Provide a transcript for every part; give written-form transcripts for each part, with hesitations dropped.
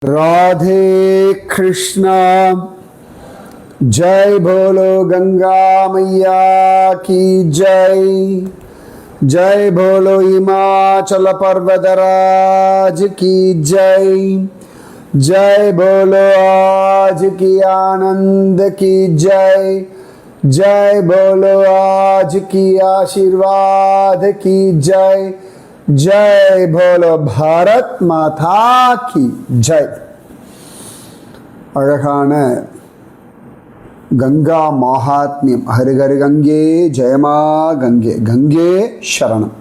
राधे कृष्णा। जय बोलो गंगा मैया की जय। जय बोलो हिमाचल पर्वतराज की जय। जय बोलो आज की आनंद की जय। जय बोलो आज की आशीर्वाद की जय। जय बोलो भारत माता की जय। अழகான கங்கா மகாத்மியம். ஹரிஹரி கங்கே ஜெயமா கங்கே, கங்கே சரணம்.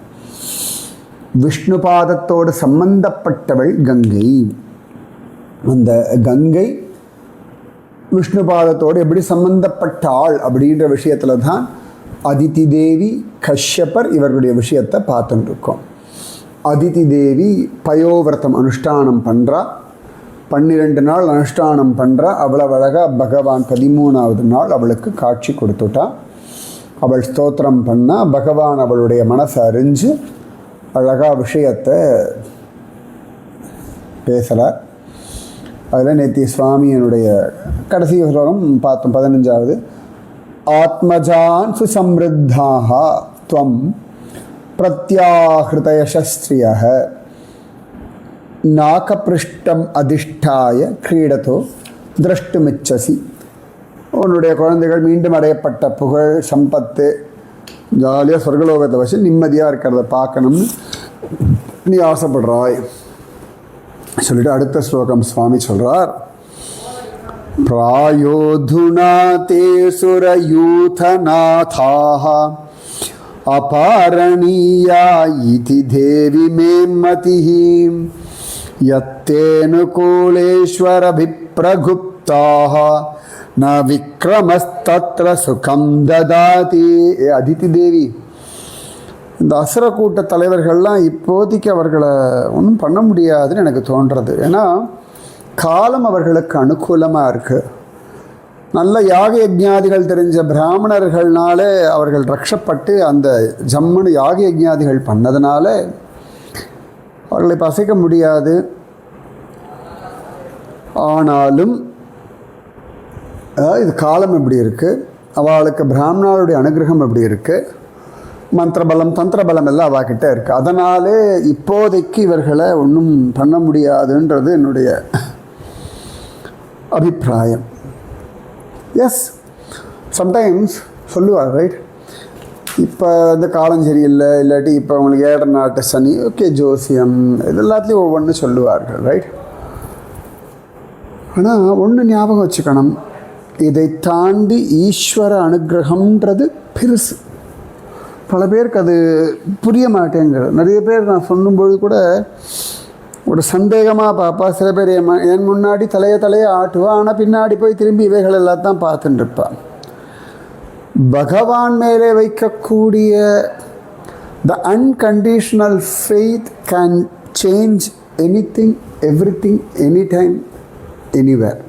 விஷ்ணு பாதத்தோடு சம்பந்தப்பட்டவள் கங்கை. அந்த கங்கை விஷ்ணு பாதத்தோடு எப்படி சம்பந்தப்பட்டாள் அப்படின்ற விஷயத்துல தான் அதிதி தேவி, கஷ்யப்பர் இவர்களுடைய விஷயத்தை பார்த்துட்டு இருக்கோம். அதிதி தேவி பயோவிரதம் அனுஷ்டானம் பண்ணுறா. 12 நாள் அனுஷ்டானம் பண்ணுறா. அவ்வளவு அழகாக பகவான் 13ஆவது நாள் அவளுக்கு காட்சி கொடுத்துட்டா. அவள் ஸ்தோத்திரம் பண்ணால் பகவான் அவளுடைய மனசை அறிஞ்சு அழகாக விஷயத்தை பேசுகிறார். அதில் நேத்தி சுவாமியனுடைய கடைசி ஸ்லோகம் பார்த்தோம், 15வது. ஆத்மஜான் சுசம்ருத்தாக துவம் பிரத்யாஹிருதயசஸ்திரியः நாகபிருஷ்டம் அதிஷ்டாய கிரீடத்தோ திரஷ்டுமிச்சசி. உன்னுடைய குழந்தைகள் மீண்டும் அடையப்பட்ட புகழ் சம்பத்து ஜாலியாக சொர்க்கலோகத்தை வச்சு நிம்மதியாக இருக்கிறத பார்க்கணும்னு நீ ஆசைப்படுறாய் சொல்லிட்டு அடுத்த ஸ்லோகம் சுவாமி சொல்கிறார். பிராயோதுனா தே சுரயூதநாதாः அபாரணீயா இதி தேவி மே மதிः யத்தேனுகூலேஸ்வரபிப்ரகுப்தாः ந விக்ரமஸ்தத்ர சுகம் ததாதி. அதிதி தேவி, இந்த அசுர கூட்ட தலைவர்கள்லாம் இப்போதைக்கு அவர்களை ஒன்றும் பண்ண முடியாதுன்னு எனக்கு தோன்றுறது. ஏன்னா காலம் அவர்களுக்கு அனுகூலமாக இருக்குது. நல்ல யாக யஜ்ஞாதிகள் தெரிஞ்ச பிராமணர்கள்னாலே அவர்கள் ரட்சப்பட்டு அந்த ஜம்முன்னு யாக யஜ்ஞாதிகள் பண்ணதுனால அவர்களை பசைக்க முடியாது. ஆனாலும் இது காலம் எப்படி இருக்குது, அவளுக்கு பிராமணர்களுடைய அனுகிரகம் எப்படி இருக்குது, மந்திரபலம் தந்திரபலம் எல்லாம் அவகிட்ட இருக்குது. அதனாலே இப்போதைக்கு இவர்களை ஒன்றும் பண்ண முடியாதுன்றது என்னுடைய அபிப்பிராயம். எஸ், சம்டைம்ஸ் சொல்லுவார், ரைட், இப்போ இந்த காலம் சரியில்லை, இல்லாட்டி இப்போ அவங்களுக்கு ஏழரை நாட்டு சனி, ஓகே, ஜோசியம், இது எல்லாத்துலேயும் ஒவ்வொன்று சொல்லுவார்கள், ரைட். ஆனால் ஒன்று ஞாபகம் வச்சுக்கணும், இதை தாண்டி ஈஸ்வர அனுகிரகம்ன்றது பெருசு. பல பேருக்கு அது புரிய மாட்டேங்கிறது. நிறைய பேர் நான் சொல்லும்பொழுது கூட ஒரு சந்தேகமாக பார்ப்பா. சில பேர் என் முன்னாடி தலையை ஆட்டுவா, ஆனால் பின்னாடி போய் திரும்பி இவைகள் எல்லாத்தான் பார்த்துட்டு இருப்பாள். பகவான் மேலே வைக்கக்கூடிய the unconditional faith can change anything, everything, any time, anywhere.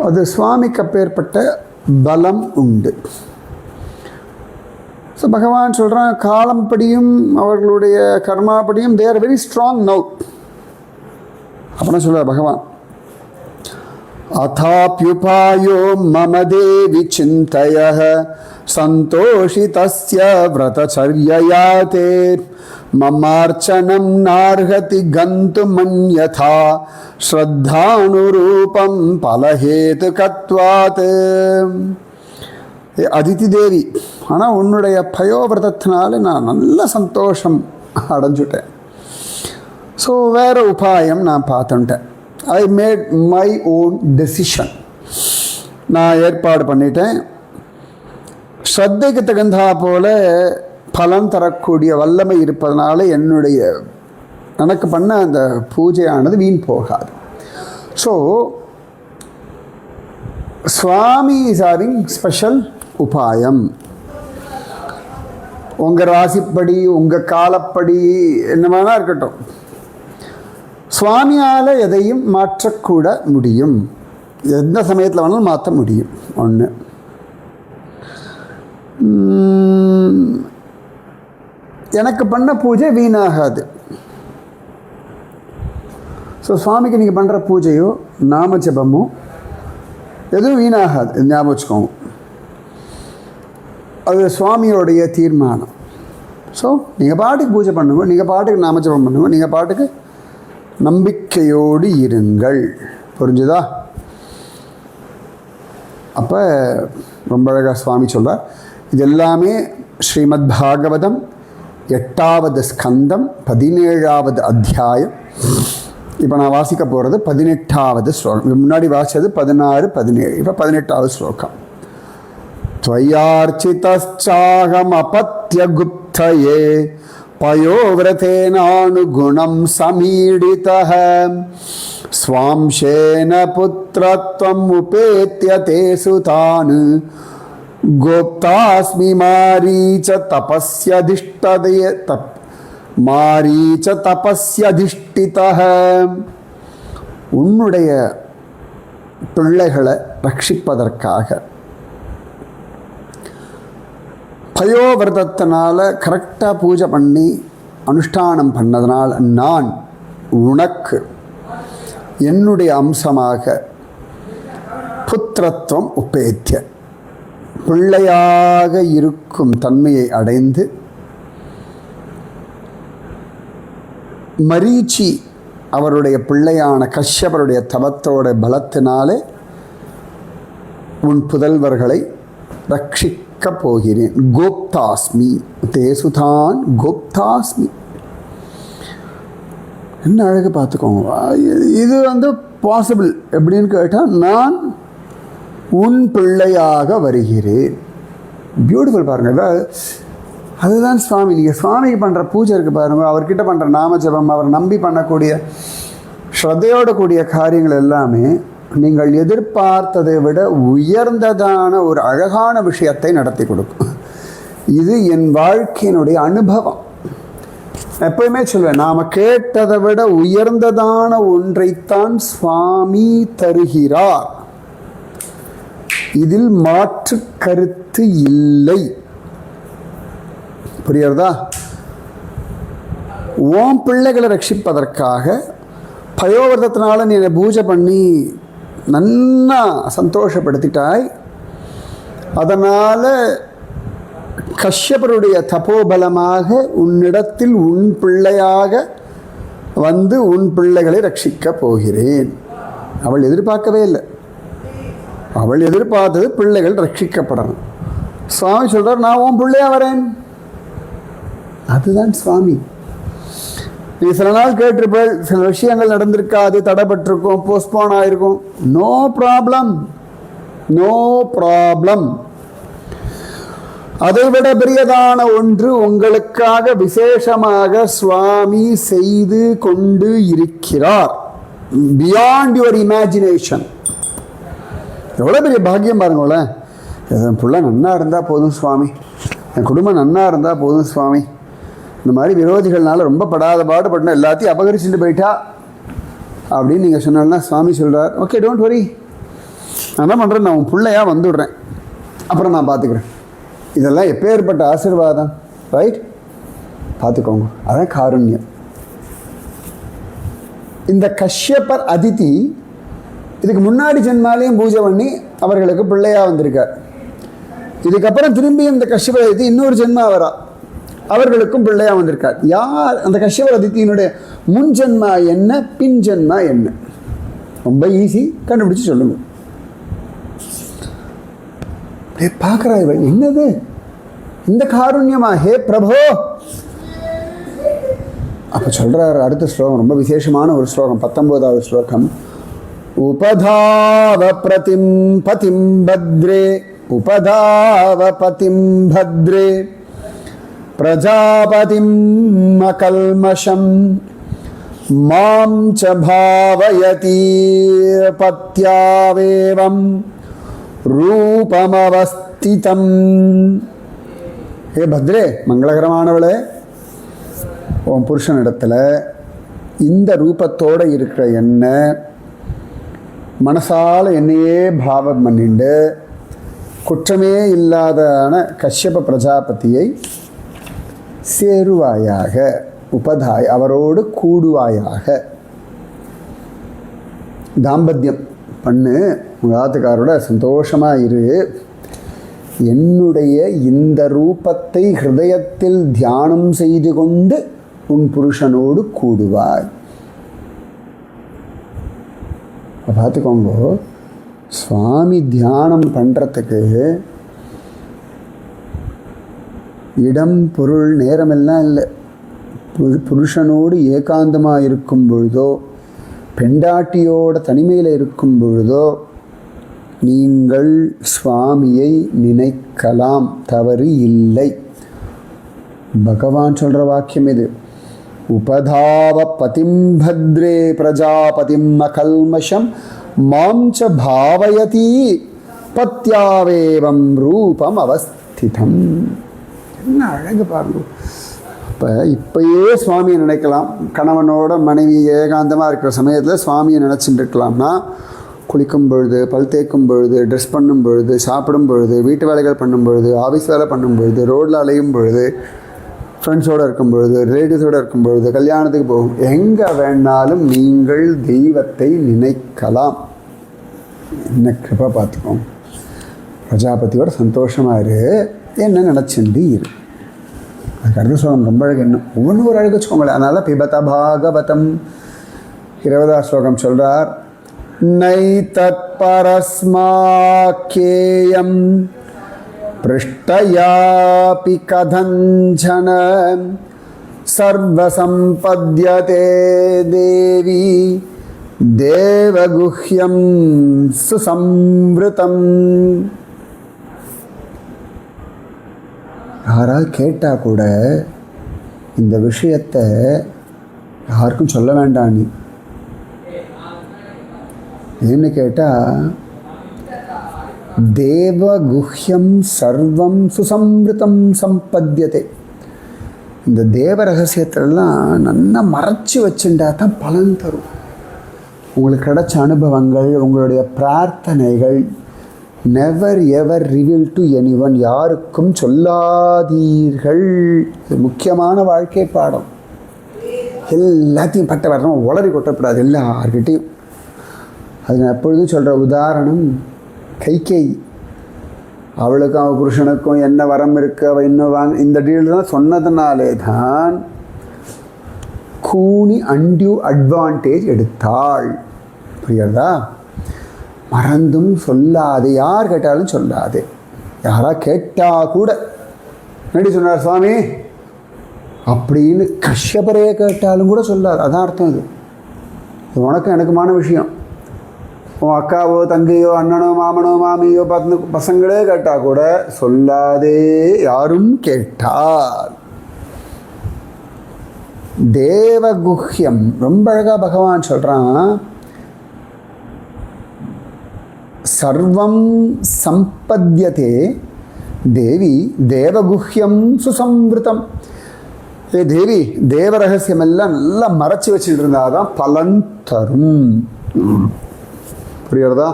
அது சுவாமிக்கு அப்பேற்பட்ட பலம் உண்டு. ஸோ பகவான் சொல்கிறான், காலம்படியும் அவர்களுடைய கர்மாப்படியும் they are very strong now. அப்புறம் சொல்கிறார் பகவான், அதாப்யுபாயோ மம தேவி சிந்தயः சந்தோஷிதஸ்ய வ்ரதச்சர்யயா தே மமார்ச்சனம் நார்ஹதி கந்துமன்யதா ஸ்ரத்தானுரூபம் பலஹேதுகத்வாத். அதிதி தேவி, ஆனால் உன்னுடைய பயோவிரதத்தினால நான் நல்ல சந்தோஷம் அடைஞ்சுட்டேன். ஸோ வேறு உபாயம் நான் பார்த்துட்டேன். I made my own decision. நான் ஏற்பாடு பண்ணிட்டேன். ஸ்ரத்தைக்கு தகுந்தா போல பலன் தரக்கூடிய வல்லமை இருப்பதனால எனக்கு பண்ண அந்த பூஜையானது வீண் போகாது. ஸோ சுவாமி இஸ் ஹேவிங் ஸ்பெஷல் உபாயம். உங்கள் ராசிப்படி, உங்கள் காலப்படி, என்ன வேணா இருக்கட்டும், சுவாமியால் எதையும் மாற்றக்கூட முடியும். எந்த சமயத்தில் வேணாலும் மாற்ற முடியும். ஒன்று. எனக்கு பண்ண பூஜை வீணாகாது. ஸோ சுவாமிக்கு நீங்கள் பண்ணுற பூஜையோ நாம ஜபமோ எதுவும் வீணாகாது, ஞாபகம் வச்சுக்கோங்க. அது சுவாமியோடைய தீர்மானம். ஸோ நீங்கள் பாட்டுக்கு பூஜை பண்ணுங்க, நீங்கள் பாட்டுக்கு நாமஜபம் பண்ணுங்க, நீங்கள் பாட்டுக்கு நம்பிக்கையோடு இருங்கள். புரிஞ்சுதா? அப்போ ரொம்ப அழகாக சுவாமி சொல்கிறார். இது எல்லாமே ஸ்ரீமத் பாகவதம் 8வது ஸ்கந்தம் 17வது அத்தியாயம். இப்போ நான் வாசிக்க போகிறது 18வது ஸ்லோகம். முன்னாடி வாசித்தது 16, 17. இப்போ 18வது ஸ்லோகம். त्वयार्चितश्चाहम् अपत्यगुप्तये पयोव्रतेनानुगुणं समीडितः स्वांशेन पुत्रत्वम् उपेत्य ते सुतान् गोप्तास्मि मारीच तपस्यधिष्ठितः. உன்னுடைய பிள்ளைகளை ரட்சிப்பதற்காக பயோவிரதத்தினால கரெக்டாக பூஜை பண்ணி அனுஷ்டானம் பண்ணதுனால நான் உனக்கு என்னுடைய அம்சமாக புத்திரத்துவம் உபேத்திய பிள்ளையாக இருக்கும் தன்மையை அடைந்து மரீச்சி அவருடைய பிள்ளையான கஷ்யபருடைய தவத்தோட பலத்தினாலே உன் புதல்வர்களை ரட்சிக்க போகிறேன். கோப்தாஸ்மி தேசுதான் கோப்தாஸ்மி. என்ன அழகு பார்த்துக்கோங்க. இது பாசிபிள் எப்படின்னு கேட்டால், நான் உன் பிள்ளையாக வருகிறேன். பியூட்டிஃபுல் பாருங்கள். அதுதான் சுவாமி. நீங்கள் சுவாமிக்கு பண்ணுற பூஜை இருக்குது பாருங்கள், அவர்கிட்ட பண்ணுற நாமஜபம், அவர் நம்பி பண்ணக்கூடிய ஸ்ரத்தையோட கூடிய காரியங்கள் எல்லாமே நீங்கள் எதிர்பார்த்ததை விட உயர்ந்ததான ஒரு அழகான விஷயத்தை நடத்தி கொடுக்கும். இது என் வாழ்க்கையினுடைய அனுபவம். எப்பயுமே சொல்வேன், நாம் கேட்டதை விட உயர்ந்ததான ஒன்றைத்தான் சுவாமி தருகிறார். இதில் மாற்று கருத்து இல்லை. புரியுறதா? ஓம் பிள்ளைகளை ரட்சிப்பதற்காக பயோவிரதத்தினால நீ பூஜை பண்ணி நன்னா சந்தோஷப்படுத்திட்டாய். அதனால் கஷ்யபருடைய தபோபலமாக உன்னிடத்தில் உன் பிள்ளையாக வந்து உன் பிள்ளைகளை ரட்சிக்கப் போகிறேன். அவள் எதிர்பார்க்கவே இல்லை. அவள் எதிர்பார்த்தது பிள்ளைகள் ரட்சிக்கப்படணும். சுவாமி சொல்கிறார், நான் உன் பிள்ளையாக வரேன். அதுதான் சுவாமி. நீ சில நாள் கேட்டிருப்பேள், சில விஷயங்கள் நடந்திருக்காது, தடைப்பட்டிருக்கும், போஸ்ட்போன் ஆகிருக்கும். No problem, no problem. அதைவிட பெரியதான ஒன்று உங்களுக்காக விசேஷமாக சுவாமி செய்து கொண்டு இருக்கிறார். Beyond your imagination. எவ்வளோ பெரிய பாக்கியம் பாருங்களேன். என் பிள்ளை நன்னா இருந்தால் போதும் சுவாமி, என் குடும்பம் நன்னா இருந்தால் போதும் சுவாமி. இந்த மாதிரி விரோதிகள்னால ரொம்ப படாத பாடுபட்டனா எல்லாத்தையும் அபகரிச்சுட்டு போயிட்டா அப்படின்னு நீங்கள் சொன்னால்னா சுவாமி சொல்கிறார், ஓகே டோன்ட் வரி, நான் என்ன பண்ணுறேன், நான் உன் பிள்ளையாக வந்துடுறேன், அப்புறம் நான் பார்த்துக்கிறேன். இதெல்லாம் எப்பேற்பட்ட ஆசீர்வாதம், ரைட்? பார்த்துக்கோங்க. அதான் காருண்யம். இந்த கஷ்யபர் அதிதி இதுக்கு முன்னாடி ஜென்மாலையும் பூஜை பண்ணி அவர்களுக்கு பிள்ளையாக வந்திருக்கார். இதுக்கப்புறம் திரும்பி இந்த கஷ்யபர் அதிதி இன்னொரு ஜென்மா வரா, அவர்களுக்கும் பிள்ளையாக வந்திருக்கார். யார் அந்த கஷ்யபர் அதித்தியினுடைய முன் ஜென்மா என்ன, பின் ஜென்மா என்ன? ரொம்ப ஈஸி, கண்டுபிடிச்சு சொல்லுங்க. பார்க்குறாய், என்னது இந்த காருண்யமா, ஹே பிரபோ. அப்போ சொல்கிறார் அடுத்த ஸ்லோகம், ரொம்ப விசேஷமான ஒரு ஸ்லோகம், 19வது ஸ்லோகம். உபதாவ பிரதிம் பதிம் பத்ரே, உபதாவ பதிம் பத்ரே பிரஜாபதிம் அகல்மஷம் மாம் ச பாவயதி பத்யாவேவம் ரூபமவஸ்திதம். ஏ பத்ரே, மங்களகரமானவளே, உன் புருஷனிடத்தில் இந்த ரூபத்தோடு இருக்கிற என்ன மனசால் என்னையே பாவம் பண்ணிண்டு குற்றமே இல்லாதான கஷ்யப பிரஜாபதியை சேருவாயாக, உபதாய் அவரோடு கூடுவாயாக. தாம்பத்தியம் பண்ணு, உங்கள் ஆத்துக்காரோட சந்தோஷமாக இரு. என்னுடைய இந்த ரூபத்தை ஹிருதயத்தில் தியானம் செய்து கொண்டு உன் புருஷனோடு கூடுவாய். பார்த்துக்கோங்க, சுவாமி தியானம் பண்ணுறதுக்கு இடம் பொருள் நேரமெல்லாம் இல்லை. புருஷனோடு ஏகாந்தமாக இருக்கும் பொழுதோ, பெண்டாட்டியோட தனிமையில் இருக்கும் பொழுதோ நீங்கள் சுவாமியை நினைக்கலாம், தவறு இல்லை. பகவான் சொல்கிற வாக்கியம் இது. உபதாவ பதிம் பத்ரே பிரஜாபதிம் அகல்மஷம் மாம்ச பாவயதி பத்யாவேவம் ரூபம் அவஸ்திதம். என்ன அழகு பாருங்க. இப்பயே சுவாமியை நினைக்கலாம். கணவனோட மனைவி ஏகாந்தமாக இருக்கிற சமயத்தில் சுவாமியை நினச்சிட்டு இருக்கலாம்னா, குளிக்கும் பொழுது, பல் தேய்க்கும் பொழுது, ட்ரெஸ் பண்ணும் பொழுது, சாப்பிடும் பொழுது, வீட்டு வேலைகள் பண்ணும் பொழுது, ஆஃபீஸ் வேலை பண்ணும் பொழுது, ரோட்டில் அலையும் பொழுது, ஃப்ரெண்ட்ஸோடு இருக்கும் பொழுது, ரிலேட்டிவ்ஸோடு இருக்கும் பொழுது, கல்யாணத்துக்கு போகும், எங்கே வேணாலும் நீங்கள் தெய்வத்தை நினைக்கலாம். என்ன கிருப்பா பார்த்துக்கோங்க. பிரஜாபதியோட சந்தோஷமாக இரு, என்ன நினச்சிண்டு இரு. அதுக்கு அடுத்த ஸ்லோகம் ரொம்ப அழகு. என்ன ஒவ்வொன்றும் ஒரு அழகு வச்சுக்கோங்களேன். அதனால் பிபத பாகவதம் 20ஆம் ஸ்லோகம் சொல்கிறார். நைதத் பரஸ்மாக்கேயம் பிருஷ்டயாபி கதஞ்சன சர்வசம்பத்யதே தேவி தேவகுஹ்யம் சுசம்ருதம். யாராவது கேட்டால் கூட இந்த விஷயத்தை யாருக்கும் சொல்ல வேண்டாம் நீ. ஏன்னு கேட்டால் தேவகுஹ்யம் சர்வம் சுசம்ருதம் சம்பத்யதே. இந்த தேவ ரகசியத்திலலாம் நல்லா மறைச்சி வச்சுட்டா தான் பலன் தரும். உங்களுக்கு கிடைச்ச அனுபவங்கள், உங்களுடைய பிரார்த்தனைகள் never ever reveal to anyone. யாருக்கும் சொல்லாதீர்கள். இது முக்கியமான வாழ்க்கை பாடம். எல்லாத்தையும் பட்ட வரணும் உளறி கொட்டக்கூடாது எல்லார்கிட்டையும். அது நான் எப்பொழுதும் சொல்கிற உதாரணம் கைகேயி. அவளுக்கும் அவள் புருஷனுக்கும் என்ன வரம் இருக்குது, அவள் இன்னும் வாங்க, இந்த டீல் தான் சொன்னதுனாலே தான் கூனி அன்டியூ அட்வான்டேஜ் எடுத்தாள். புரியுறதா? மறந்தும் சொல்லாதே, யார் கேட்டாலும் சொல்லாதே. யாரா கேட்டால் கூட என்னடி சொன்னார் சுவாமி அப்படின்னு கஷ்யபரே கேட்டாலும் கூட சொல்லாது. அதான் அர்த்தம். இது உனக்கும் எனக்குமான விஷயம். உன் அக்காவோ தங்கையோ அண்ணனோ மாமனோ மாமியோ பசங்களே கேட்டால் கூட சொல்லாதே யாரும் கேட்டால். தேவகுஹ்யம் ரொம்ப அழகாக பகவான் சொல்கிறான். சர்வம் சம்பத்யதே தேவி தேவகுஹ்யம் சுசம்ருதம். ஏ தேவி, தேவ ரகசியம் எல்லாம் நல்லா மறைச்சி வச்சுட்டு இருந்தாதான் பலன் தரும். புரியுறதா?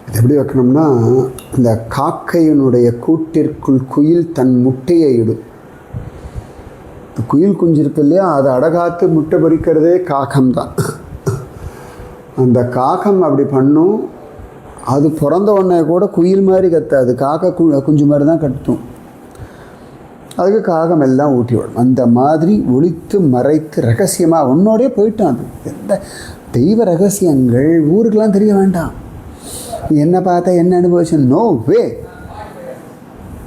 இது எப்படி வைக்கணும்னா, இந்த காக்கையினுடைய கூட்டிற்குள் குயில் தன் முட்டையை இடும். குயில் குஞ்சு இருக்கு இல்லையா, அதை அடகாத்து முட்டை பொறிக்கிறதே காகம்தான். அந்த காகம் அப்படி பண்ணும். அது பிறந்த உடனே கூட குயில் மாதிரி கத்தாது, காக்கை குஞ்சு மாதிரி தான் கட்டும். அதுக்கு காகம் எல்லாம் ஊட்டி விடும். அந்த மாதிரி ஒளித்து மறைத்து ரகசியமாக உன்னோடய போயிட்டான். அது எந்த தெய்வ ரகசியங்கள் ஊருக்கெல்லாம் தெரிய வேண்டாம். நீ என்ன பார்த்தா என்ன அனுபவிச்சு, நோ வே.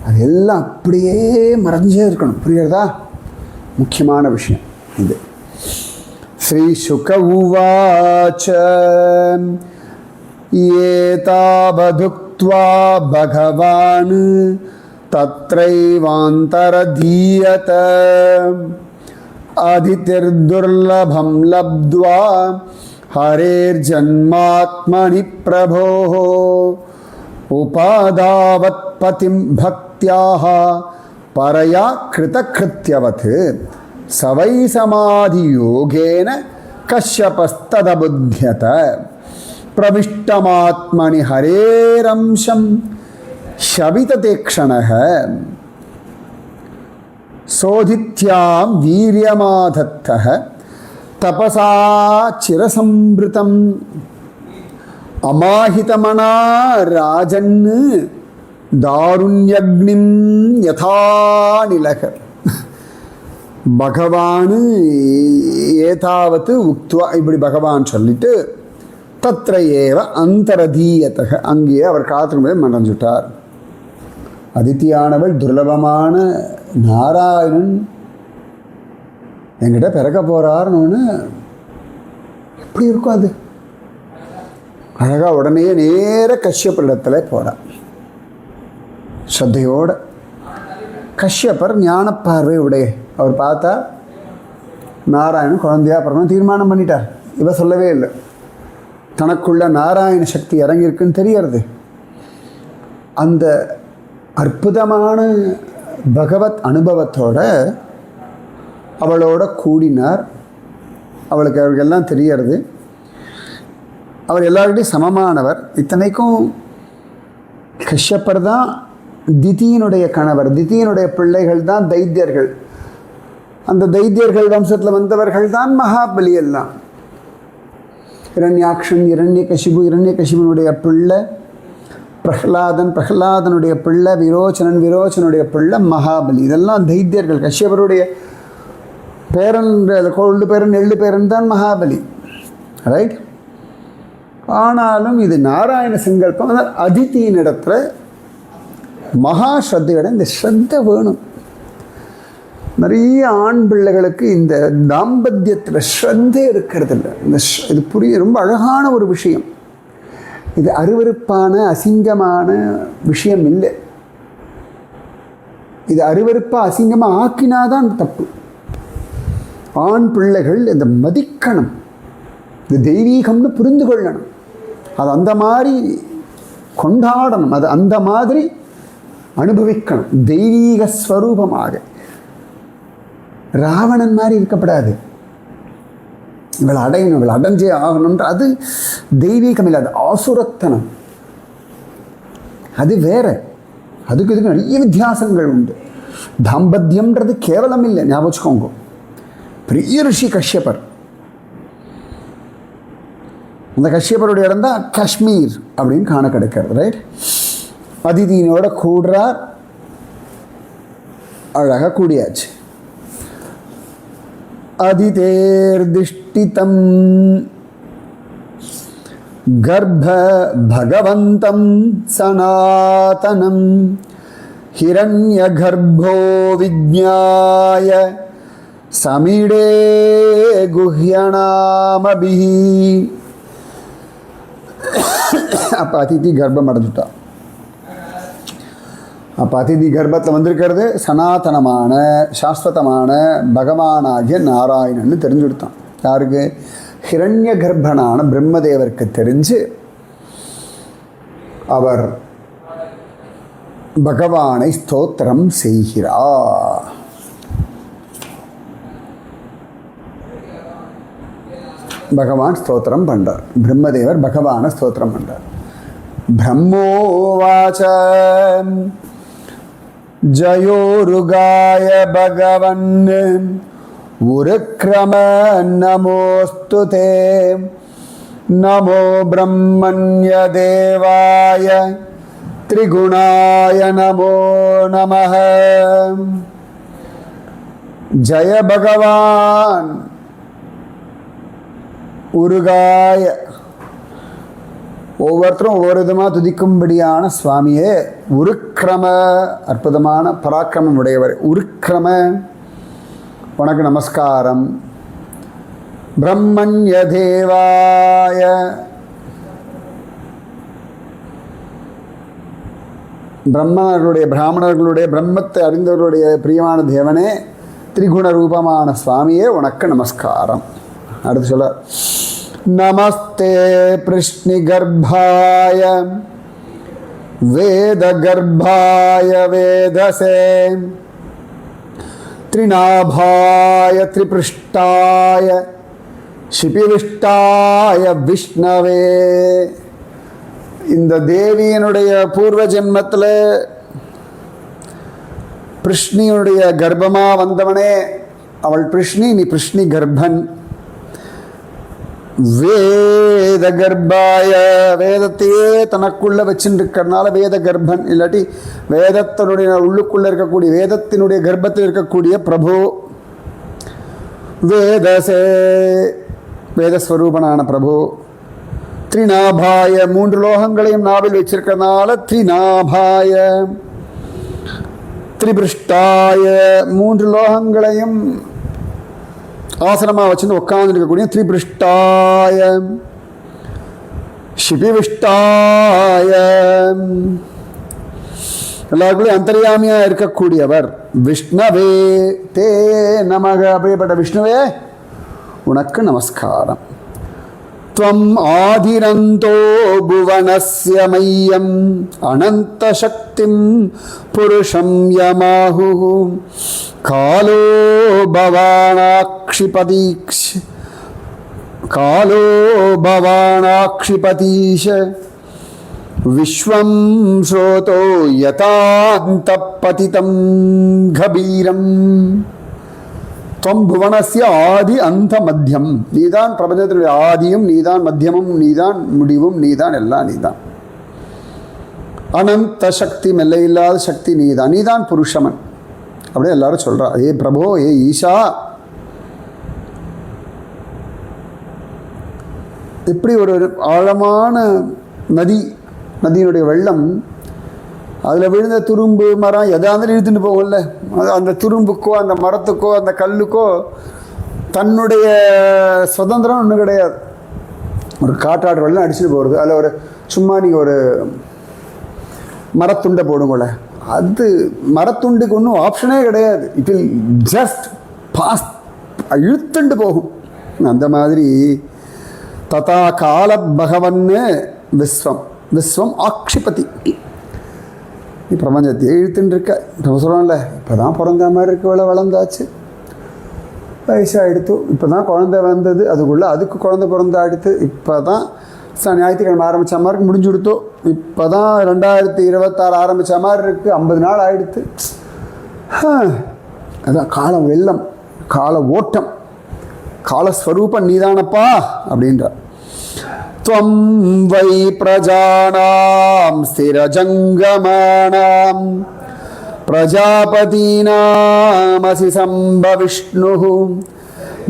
அது எல்லாம் அப்படியே மறைஞ்சே இருக்கணும். புரியுறதா? முக்கியமான விஷயம் இது. ஸ்ரீ சுக உவாச்ச ஏதாவதுக்த்வா பகவான் தத்ரைவாந்தரதீயத அதிதிர்துர்லபம் லப்த்வா ஹரேர்ஜன்மாத்மனி பிரபோः உபாதாவத் பதிம் பக்த்யாஹ பரயா கிருதக்ருத்யவத் சவை சமாதி யோகேன கஷ்யபஸ்ததபுத்யத பிரவிஷ்டமாத்மனி ஹரேரம்சம் ஷபிததே க்ஷணஹ சோதித்யாம் வீரியமாதத்தஹ தபசா சிரசம்பிருதம் அமாஹிதமனா ராஜன்னு தாருண்யக்னிம் யதா நிலக. பகவான் ஏதாவது உக்துவா இப்படி பகவான் சொல்லிட்டு தத்ர ஏவ அந்தரதீயத்தக அங்கேயே அவர் காத்திருந்தே மறைஞ்சுட்டார். அதித்தியானவள் துர்லபமான நாராயணன் என்கிட்ட பிறக்க போகிறார்னு எப்படி இருக்கும் அது? அழகாக உடனே நேர கஷ்யப்பரிடத்தில் போகிறார் ஸ்ரத்தையோட. கஷ்யப்பர் ஞானப்பார்வை உடைய அவர் பார்த்தா நாராயணன் குழந்தையா பிறகு தீர்மானம் பண்ணிட்டார். இவ சொல்லவே இல்லை, தனக்குள்ள நாராயண சக்தி இறங்கியிருக்குன்னு தெரியறது. அந்த அற்புதமான பகவத் அனுபவத்தோட அவளோட கூடினார். அவளுக்கு அவர்களெல்லாம் தெரியறது. அவர் எல்லார்கிட்டையும் சமமானவர். இத்தனைக்கும் கஷ்யப்பர் தான் திதியினுடைய கணவர். திதியினுடைய பிள்ளைகள் தான் தைத்தியர்கள். அந்த தைத்தியர்கள் வம்சத்தில் வந்தவர்கள் தான் மகாபலி எல்லாம். இரண்யாக்ஷன் இரண்யகசிபுனுடைய பிள்ளை பிரஹ்லாதன், பிரஹ்லாதனுடைய பிள்ளை விரோச்சனுடைய பிள்ளை மகாபலி. இதெல்லாம் தைத்தியர்கள். கஷ்யபருடைய பேரன், கொள்ளு பேரன், எள்ளு பேரன் தான் மகாபலி. ரைட்? ஆனாலும் இது நாராயண சங்கல்பம். ஆனால் அதித்தியின் இடத்துல மகா ஸ்ரத்தையோட இந்த ஸ்ரத்தை வேணும். நிறைய ஆண் பிள்ளைகளுக்கு இந்த தாம்பத்தியத்தில் ஸ்ரத்தை இருக்கிறது இல்லை. இது ரொம்ப அழகான ஒரு விஷயம். இது அருவருப்பான அசிங்கமான விஷயம் இல்லை. இது அருவருப்பாக அசிங்கமாக ஆக்கினாதான் தப்பு. ஆண் பிள்ளைகள் இந்த மதிக்கணும், இது தெய்வீகம்னு புரிந்து கொள்ளணும், அது அந்த மாதிரி கொண்டாடணும், அது அந்த மாதிரி அனுபவிக்கணும் தெய்வீக ஸ்வரூபமாக. ராவணன் மாதிரி இருக்கப்படாது. இவளை அடையணும், இவளை அடைஞ்சே ஆகணுன்ற அது தெய்வீகம் இல்லை, அது ஆசுரத்தனம். அது வேற. அதுக்கு இதுக்கு நிறைய வித்தியாசங்கள் உண்டு. தாம்பத்தியம்ன்றது கேவலம் இல்லை, ஞாபகம் வச்சுக்கோங்க. பெரிய ரிஷி கஷ்யபர். அந்த கஷ்யபருடைய இடம் தான் காஷ்மீர் அப்படின்னு காண கிடைக்கிறது. ரைட்? அதிதியினோட கூடுறார். அழகாக கூடியாச்சு. அதிதேர்திஷ்டிதம் கர்ப்ப பகவந்தம் சனாதனம் ஹிரண்ய கர்ப்போ விஜ்ஞாய சமிடே குஹ்யநாமபிஹி. அப்போ அதிதி கர்ப்பம் அடைஞ்சுட்டா. அப்போ அதிதி கர்ப்பத்தில் வந்திருக்கிறது சனாதனமான சாஸ்வதமான பகவானாகிய நாராயணன்னு தெரிஞ்சு கொடுத்தான். யாருக்கு? ஹிரண்ய கர்ப்பனான பிரம்மதேவருக்கு தெரிஞ்சு அவர் பகவானை ஸ்தோத்திரம் செய்கிறார். பகவான் ஸ்தோத்திரம் பண்றார். பிரம்மதேவர் பகவானை ஸ்தோத்திரம் பண்றார். பிரம்மோவாச ஜயோருகாய பகவன் உருக்ரம நமோஸ்துதே நமோ பிரம்மண்ய தேவாய திரிகுணாய நமோ நமஹ. ஜய பகவான் உருகாய. ஒவ்வொருத்தரும் ஒவ்வொரு விதமாக துதிக்கும்படியான சுவாமியே. உருக்கிரம, அற்புதமான பராக்கிரமம் உடையவர். உருக்கிரம, உனக்கு நமஸ்காரம். பிரம்மண்ய தேவாய, பிராமணர்களுடைய பிரம்மத்தை அறிந்தவர்களுடைய பிரியமான தேவனே, திரிகுண ரூபமான சுவாமியே உனக்கு நமஸ்காரம். அடுத்து சொல்ல, நமஸ்தே பிருஷ்ணி கர்ப்பாய வேத கர்ப்பாய வேதசே த்ரிநாபாய த்ரிபிருஷ்டாய சிபிவிஷ்டாய விஷ்ணவே. இந்த தேவியனுடைய பூர்வ ஜென்மத்தில் பிருஷ்ணியுடைய கர்ப்பமாக வந்தவனே. அவள் பிருஷ்ணி, நீ பிருஷ்ணி கர்ப்பன். வேத கர்ப்பாய, வேதத்தையே தனக்குள்ள வச்சுருக்கிறதுனால வேத கர்ப்பன், இல்லாட்டி வேதத்தினுடைய உள்ளுக்குள்ள இருக்கக்கூடிய வேதத்தினுடைய கர்ப்பத்தில் இருக்கக்கூடிய பிரபு. வேதசே, வேதஸ்வரூபனான பிரபு. த்ரிநாபாய, 3 லோகங்களையும் நாவில் வச்சிருக்கிறதுனால த்ரிநாபாய. திரிபிருஷ்டாய, 3 லோகங்களையும் ஆசனமாக வச்சுட்டு உட்கார்ந்து இருக்கக்கூடிய திரிபிருஷ்டாய. சிபிவிஷ்டாய, எல்லாருக்குள்ளேயும் அந்தர்யாமியா இருக்கக்கூடியவர். விஷ்ணவே தே நமக, அப்படிப்பட்ட விஷ்ணுவே உனக்கு நமஸ்காரம். त्वम् आदिरन्तो भुवनस्य मह्यम् अनन्तशक्तिं पुरुषं यमाहुः कालो भवानाक्षिपतीश विश्वं श्रोतो यथान्तपतितं गभीरम्. துவம் புவனஸ்ய ஆதி அந்த மத்தியம், நீதான் பிரபஞ்சத்தினுடைய ஆதியும் நீதான், மத்தியமும் நீதான், முடிவும் நீதான், எல்லாம் நீதான். அனந்த சக்தி, மெல்லையில்லாத சக்தி நீதான், நீதான் புருஷமன். அப்படியே எல்லாரும் சொல்றா, ஏ பிரபோ, ஏ ஈஷா. இப்படி ஒரு ஆழமான நதி, நதியினுடைய வெள்ளம், அதில் விழுந்த துரும்பு மரம் எதாவது இழுத்துட்டு போகும்ல, அந்த துரும்புக்கோ அந்த மரத்துக்கோ அந்த கல்லுக்கோ தன்னுடைய சுதந்திரம் ஒன்றும் கிடையாது. ஒரு காற்றாடு வெள்ளம் அடிச்சுட்டு போகிறது, அதில் ஒரு சும்மா நீங்கள் ஒரு மரத்துண்டை போடுங்கள, அது மரத்துண்டுக்கு ஒன்றும் ஆப்ஷனே கிடையாது. இட் வில் ஜஸ்ட் பாஸ், இழுத்துண்டு போகும். அந்த மாதிரி ததா கால பகவன்னு விஸ்வம், விஸ்வம் ஆக்ஷிபதி, பிரபஞ்சத்தை இழுத்துன்னு இருக்க. இப்போ சொல்கிறோம்ல, இப்போ தான் பிறந்த மாதிரி இருக்க, வேலை வளர்ந்தாச்சு, வயசாக எடுத்து, இப்போ தான் குழந்தை வந்தது, அதுக்குள்ளே அதுக்கு குழந்தை பிறந்தாடுத்து, இப்போ தான் ஞாயிற்றுக்கிழமை ஆரம்பித்த மாதிரி முடிஞ்சு கொடுத்தோம், இப்போ தான் 2026 ஆரம்பித்த மாதிரி இருக்குது, 50 நாள் ஆகிடுத்து. அதான் காலம் வெள்ளம், கால ஓட்டம், காலஸ்வரூபம் நீதானப்பா அப்படின்றார். त्वं वै प्रजानां स्थिरजङ्गमानां प्रजापतीनामसि सम्भविष्णुः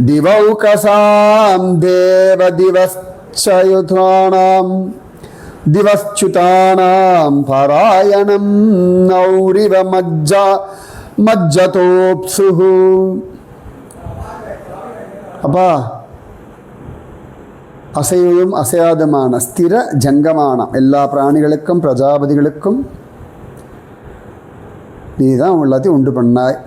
दिवौकसां देवदिवश्चयुतानां दिवश्च्युतानां परायणं नौरिव मज्जतोप्सुः. அப்பா, அசைவதும் அசையாதமான ஸ்திர ஜங்கமான எல்லா பிராணிகளுக்கும் பிரஜாபதிகளுக்கும் நீ தான் எல்லாத்தையும் உண்டு பண்ணாய்.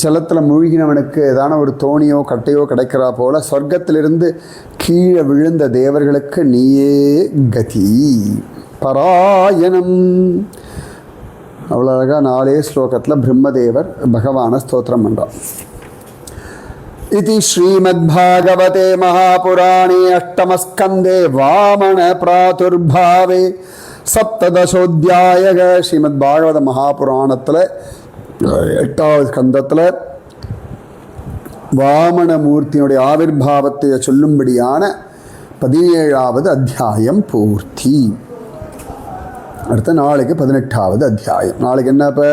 ஜலத்தில் மூழ்கினவனுக்கு ஏதான ஒரு தோணியோ கட்டையோ கிடைக்கிறா போல சொர்க்கத்திலிருந்து கீழே விழுந்த தேவர்களுக்கு நீயே கதி. பராயணம், அவ்வளோ அழகாக 4 ஸ்லோகத்தில் பிரம்மதேவர் பகவானை ஸ்தோத்திரம் பண்ணுறார். इति श्रीमद्भागवते महापुराणे अष्टमस्कन्धे वामन प्रादुर्भावे सप्तदशोऽध्यायः. श्रीमद्भागवत महापुराणத்தில் 8வது ஸ்கந்தத்தில் வாமனமூர்த்தியினுடைய ஆவிர்பாவத்தை சொல்லும்படியான 17வது அத்தியாயம் பூர்த்தி. அடுத்த நாளைக்கு 18வது அத்தியாயம். நாளைக்கு என்ன இப்போ?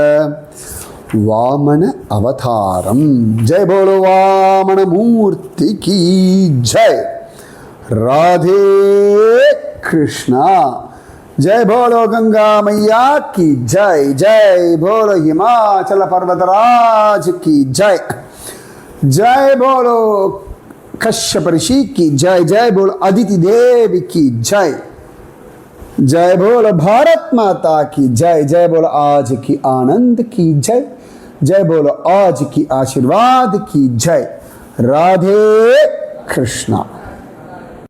वामन अवतारम. जय बोलो वामन मूर्ति की जय. राधे कृष्णा. जय बोलो गंगा मैया की जय. जय बोलो हिमाचल पर्वतराज की जय. जय बोलो कश्यप ऋषि की जय. जय बोलो अदिति देवी की जय. जय बोलो भारत माता की जय. जय बोलो आज की आनंद की जय. जय बोलो आज की आशीर्वाद की जय. राधे कृष्णा.